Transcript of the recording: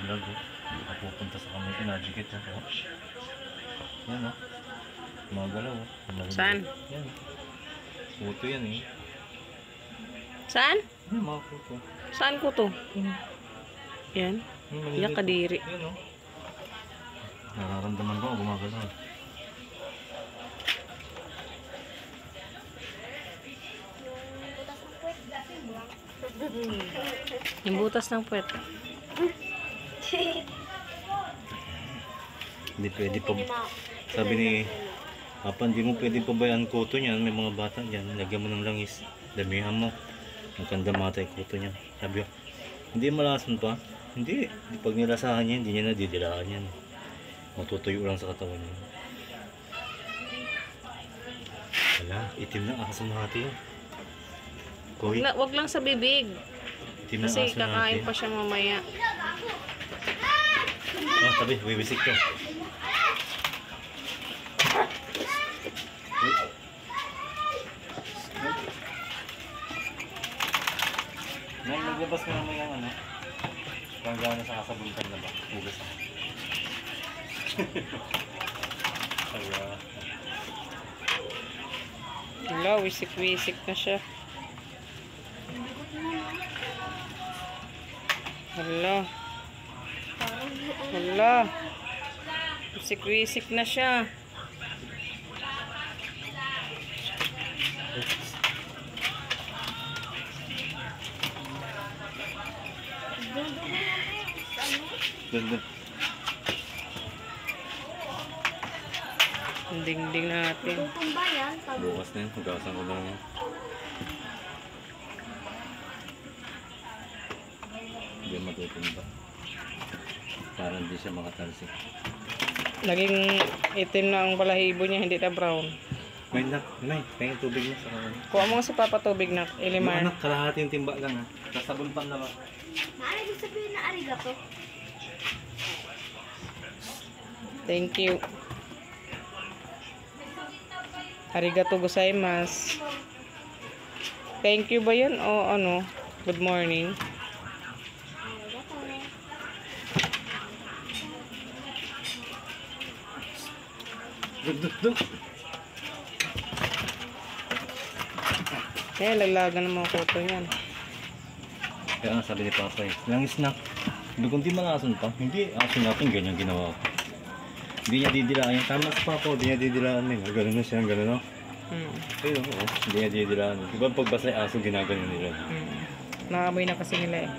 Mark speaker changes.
Speaker 1: vlog oh. Nakapupunta sa kami, pinadikit yan oh. Yan oh. Magalaw oh.
Speaker 2: Saan?
Speaker 1: Yan. Puto yan eh.
Speaker 2: Saan?
Speaker 1: Yan mga puto.
Speaker 2: Saan ko to? Yan. Yak kadiri.
Speaker 1: Yan oh. Nararamdaman ko gumagalaw.
Speaker 2: Yung butas ng puwet.
Speaker 1: Hindi pwede pa. Sabi ni Papa, hindi mo pwede pabayaan kuto niyan. May mga bata dyan. Lagyan mo ng langis. Damihan mo. Magkanda matay kuto niyan. Sabi ko, hindi malasan pa. Hindi. Pag nilasahan niya, hindi niya nadidilaan yan. Matutuyo lang sa katawan niya. Wala. Itim na aso natin. Koy.
Speaker 2: Wag lang sa bibig.
Speaker 1: Itim na
Speaker 2: Kasi
Speaker 1: aso
Speaker 2: kakain
Speaker 1: natin.
Speaker 2: pa siya mamaya.
Speaker 1: Oh, tabi. Bibisik ka. Nay, naglabas mo naman yung ano? Kung gano'n sa kasabuntan na ba? Hugas na. Kaya...
Speaker 2: Wala, wisik-wisik na siya. Hala. Hala. Wisik-wisik na siya.
Speaker 1: Doon.
Speaker 2: Ang dingding natin.
Speaker 1: Bukas na yun. Hugasan ko lang yan. Hindi matutumba. Para hindi siya makatalsik.
Speaker 2: Naging itim na ang balahibo niya, hindi na brown.
Speaker 1: May nak, may. Kaya tubig mo sa kawan.
Speaker 2: Kuha mo nga si Papa tubig na
Speaker 1: Yung
Speaker 2: ilimar.
Speaker 1: anak, kalahating timba lang ha. Kasabon pa na ba?
Speaker 3: Ibig sabihin na arigato.
Speaker 2: Thank you. Arigato gozaimasu. Thank you ba yun? O ano? Good morning.
Speaker 1: Duk.
Speaker 2: Kaya laglagan ng mga kuto yan.
Speaker 1: Kaya nga sabi ni Papa eh, langis na. Sabi ko, hindi malason pa. Hindi, aso natin ganyan ginawa ko. Hindi niya didilaan yan. Tama sa Papa, hindi niya didilaan eh. Gano'n na siya, gano'n no? Ayun, oo. Hindi niya didilaan. Diba pag basta aso, ginagano nila.
Speaker 2: Nakamoy na kasi nila eh.